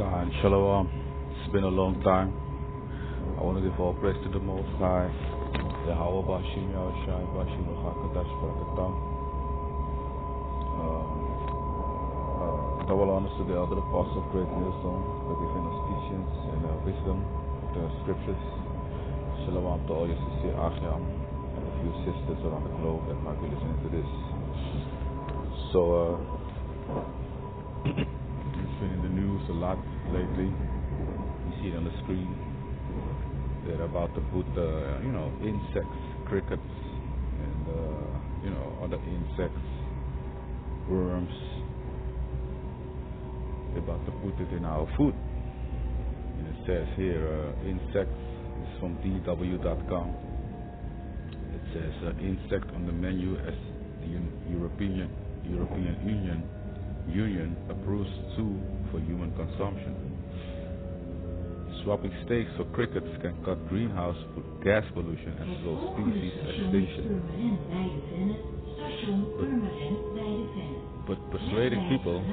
Khan, Shalom. It's been a long time. I want to give all praise to the Most High. Yahweh Bashim Yahushai Bashim Hakadash Barakatam. Double honors to the elder apostle, great millstone, for giving us teachings and wisdom of the scriptures. Shalom to all your sincere Achiam and a few sisters around the globe that might be listening to this. So, it's been in the news a lot lately. You see it on the screen. They're about to put, insects, crickets, and, other insects, worms. They're about to put it in our food. And it says here, insects is from DW.com. It says insect on the menu as the European Union approves zoo for human consumption. Swapping steaks for crickets can cut greenhouse gas pollution and slow species extinction. But persuading people,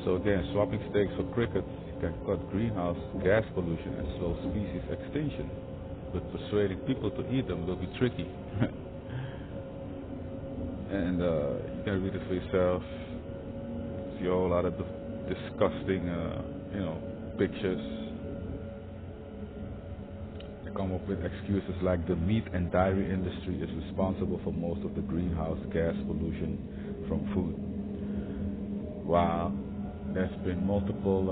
so again, swapping steaks for crickets can cut greenhouse gas pollution and slow species extinction. But persuading people to eat them will be tricky. And you can read it for yourself. See a whole lot of disgusting, pictures. They come up with excuses like the meat and dairy industry is responsible for most of the greenhouse gas pollution from food. While there's been multiple,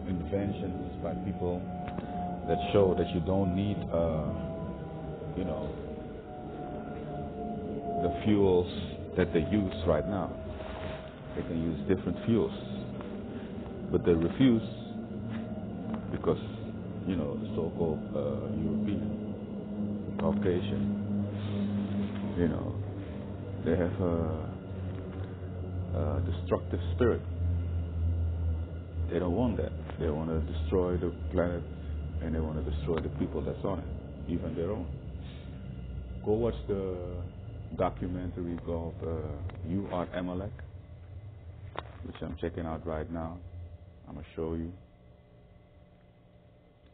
inventions by people that show that you don't need, the fuels that they use right now. They can use different fuels, but they refuse because, the so-called European, Caucasian, they have a destructive spirit. They don't want that. They want to destroy the planet and they want to destroy the people that's on it, even their own. Go watch the documentary called You Are Amalek, which I'm checking out right now. I'm going to show you.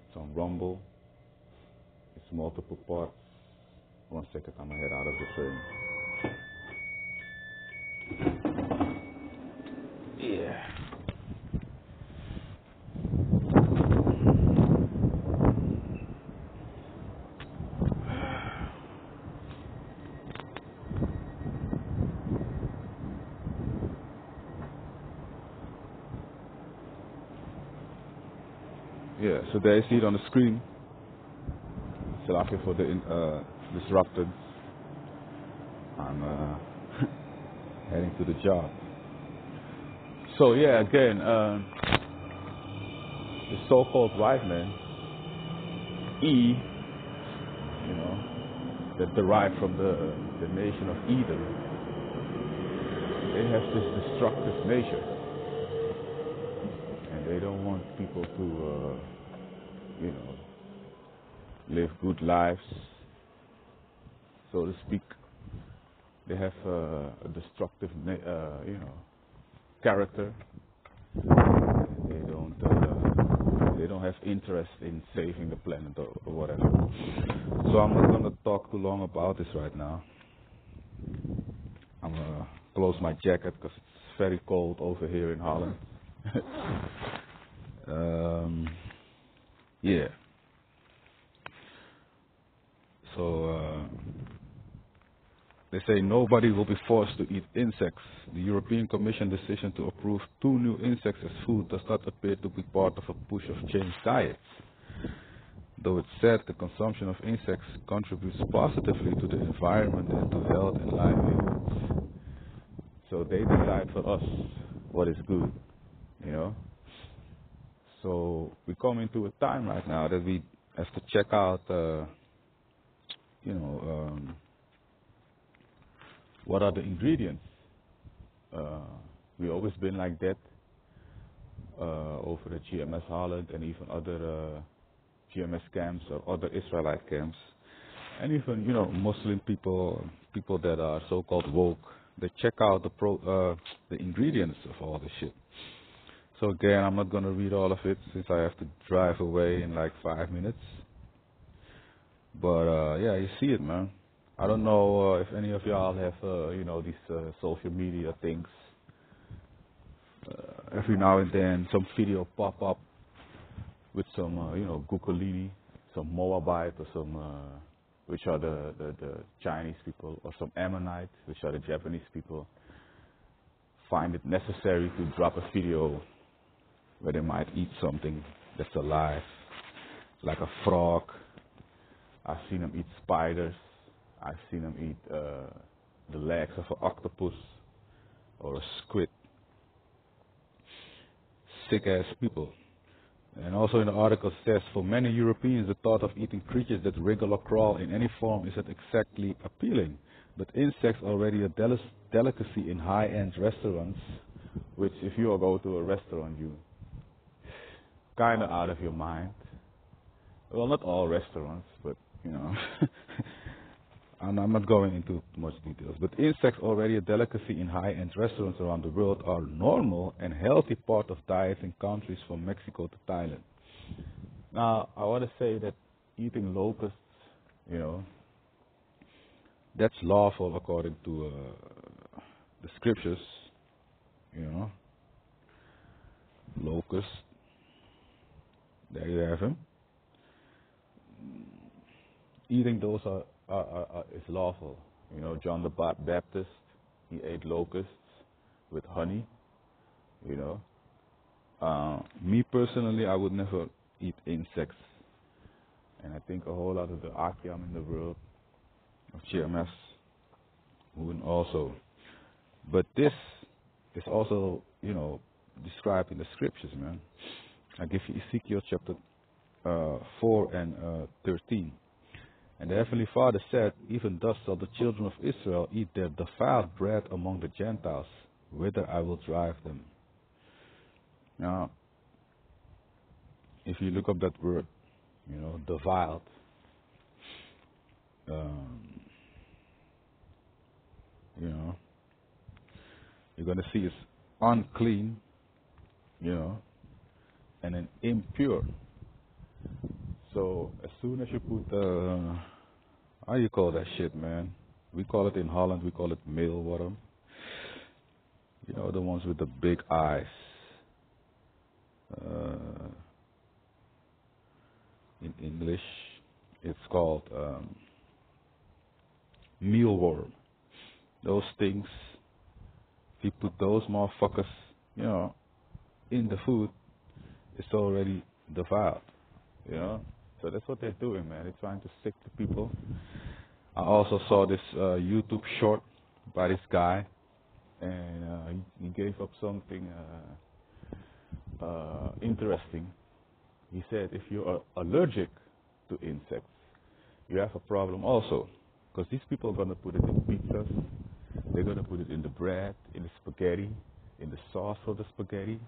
It's on Rumble. It's multiple parts. 1 second, I'm going to head out of the frame. Yeah. Yeah, so there you see it on the screen. Salafi for the disrupted. I'm heading to the job. So yeah, again, the so-called white man, that derived from the nation of Edom, they have this destructive nature. And they don't want people to, live good lives, so to speak. They have a destructive, character. They don't have interest in saving the planet or whatever. So I'm not gonna talk too long about this right now. I'm gonna close my jacket because it's very cold over here in Holland. Yeah. So they say nobody will be forced to eat insects. The European Commission decision to approve 2 new insects as food does not appear to be part of a push of changed diets. Though it's said the consumption of insects contributes positively to the environment and to health and livelihoods. So they decide for us what is good, So we come into a time right now that we have to check out, what are the ingredients. We've always been like that over at GMS Holland and even other GMS camps or other Israelite camps. And even, Muslim people, people that are so-called woke, they check out the ingredients of all this shit. So again, I'm not gonna read all of it since I have to drive away in like 5 minutes. But yeah, you see it, man. I don't know if any of y'all have, these social media things. Every now and then, some video pop up with some, Gukulini, some Moabite, or some, which are the Chinese people, or some Ammonite, which are the Japanese people, find it necessary to drop a video where they might eat something that's alive, like a frog. I've seen them eat spiders. I've seen them eat the legs of an octopus or a squid. Sick ass people. And also in the article says, for many Europeans, the thought of eating creatures that wriggle or crawl in any form isn't exactly appealing. But insects are already a delicacy in high-end restaurants, which if you go to a restaurant, you kind of out of your mind. Well, not all restaurants, but, and I'm not going into too much details, but insects, already a delicacy in high-end restaurants around the world, are normal and healthy part of diets in countries from Mexico to Thailand. Now, I want to say that eating locusts, that's lawful according to the scriptures, locusts. There you have him. Eating those is lawful. John the Baptist, he ate locusts with honey. Me personally, I would never eat insects, and I think a whole lot of the Akyam in the world of GMS wouldn't also. But this is also, described in the scriptures, man. I give you Ezekiel chapter 4 and 13. And the Heavenly Father said, even thus shall the children of Israel eat their defiled bread among the Gentiles, whither I will drive them. Now, if you look up that word, defiled, you're going to see it's unclean, and then impure. So as soon as you put how you call that shit, man? We call it in Holland, we call it mealworm. The ones with the big eyes. In English, it's called mealworm. Those things, if you put those motherfuckers, in the food, it's already defiled. So that's what they're doing, man. They're trying to sick the people. I also saw this YouTube short by this guy, and he gave up something interesting. He said if you are allergic to insects, you have a problem also, because these people are going to put it in pizzas, they're going to put it in the bread, in the spaghetti, in the sauce for the spaghetti.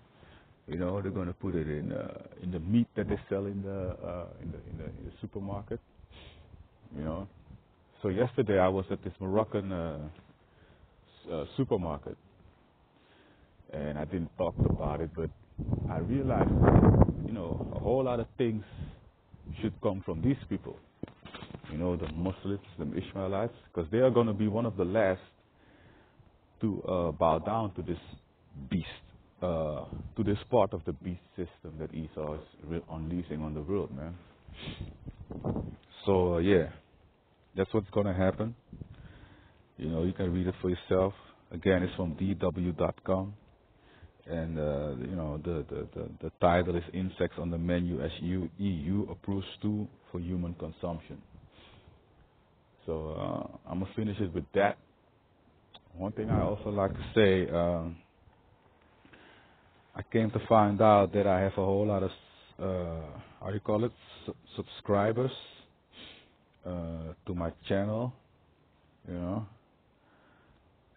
They're going to put it in the meat that they sell in the supermarket. So yesterday I was at this Moroccan supermarket, and I didn't talk about it, but I realized that, a whole lot of things should come from these people. The Muslims, the Ishmaelites, because they are going to be one of the last to bow down to this beast. To this part of the beast system that Esau is unleashing on the world, man. So, yeah, that's what's going to happen. You can read it for yourself. Again, it's from dw.com. And, the title is Insects on the Menu as EU Approves Stew for Human Consumption. So, I'm going to finish it with that. One thing I also like to say, I came to find out that I have a whole lot of, subscribers to my channel,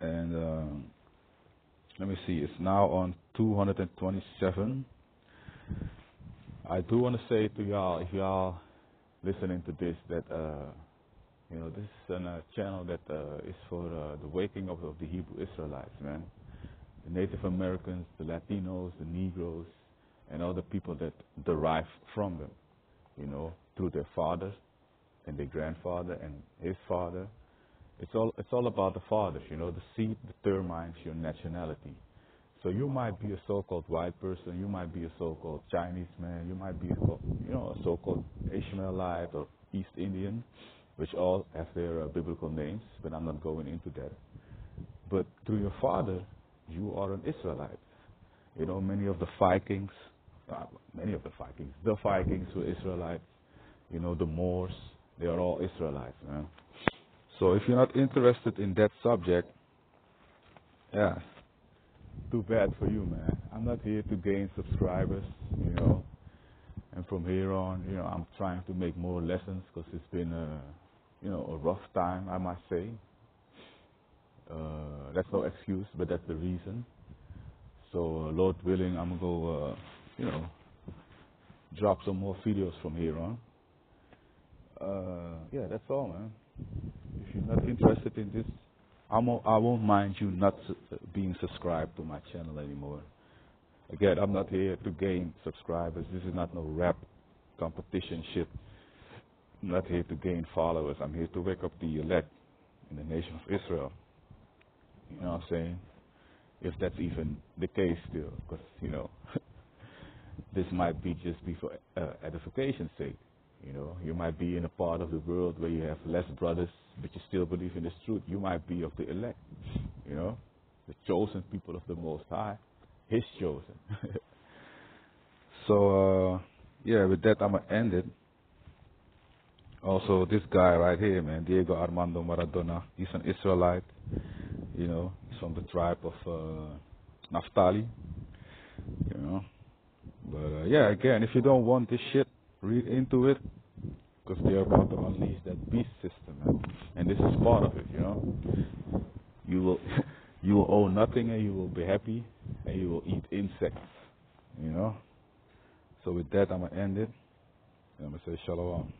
and let me see, it's now on 227. I do want to say to y'all, if y'all listening to this, that This is a channel that is for the waking up of the Hebrew Israelites, man. The Native Americans, the Latinos, the Negroes, and all the people that derive from them, through their father and their grandfather and his father. It's all about the fathers, the seed determines your nationality. So you might be a so-called white person, you might be a so-called Chinese man, you might be a so-called Ishmaelite or East Indian, which all have their biblical names, but I'm not going into that. But through your father, you are an Israelite. Many of the Vikings were Israelites. The Moors, they are all Israelites, man. So if you're not interested in that subject, yeah, too bad for you, man. I'm not here to gain subscribers, and from here on, I'm trying to make more lessons because it's been a rough time, I must say. That's no excuse, but that's the reason. So, Lord willing, I'm going to go, drop some more videos from here on. Yeah, that's all, man. If you're not interested in this, I won't mind you not being subscribed to my channel anymore. Again, I'm not here to gain subscribers. This is not no rap competition shit. I'm not here to gain followers. I'm here to wake up the elect in the nation of Israel. You know what I'm saying? If that's even the case still, because, this might be just for edification's sake. You might be in a part of the world where you have less brothers, but you still believe in this truth. You might be of the elect, the chosen people of the Most High, His chosen. So, yeah, with that, I'm going to end it. Also, this guy right here, man, Diego Armando Maradona, he's an Israelite. He's from the tribe of Naphtali. But, yeah, again, if you don't want this shit, read into it, because they're about to unleash that beast system, man. And this is part of it, You will you will owe nothing and you will be happy and you will eat insects, So with that, I'm going to end it. And I'm going to say shalom.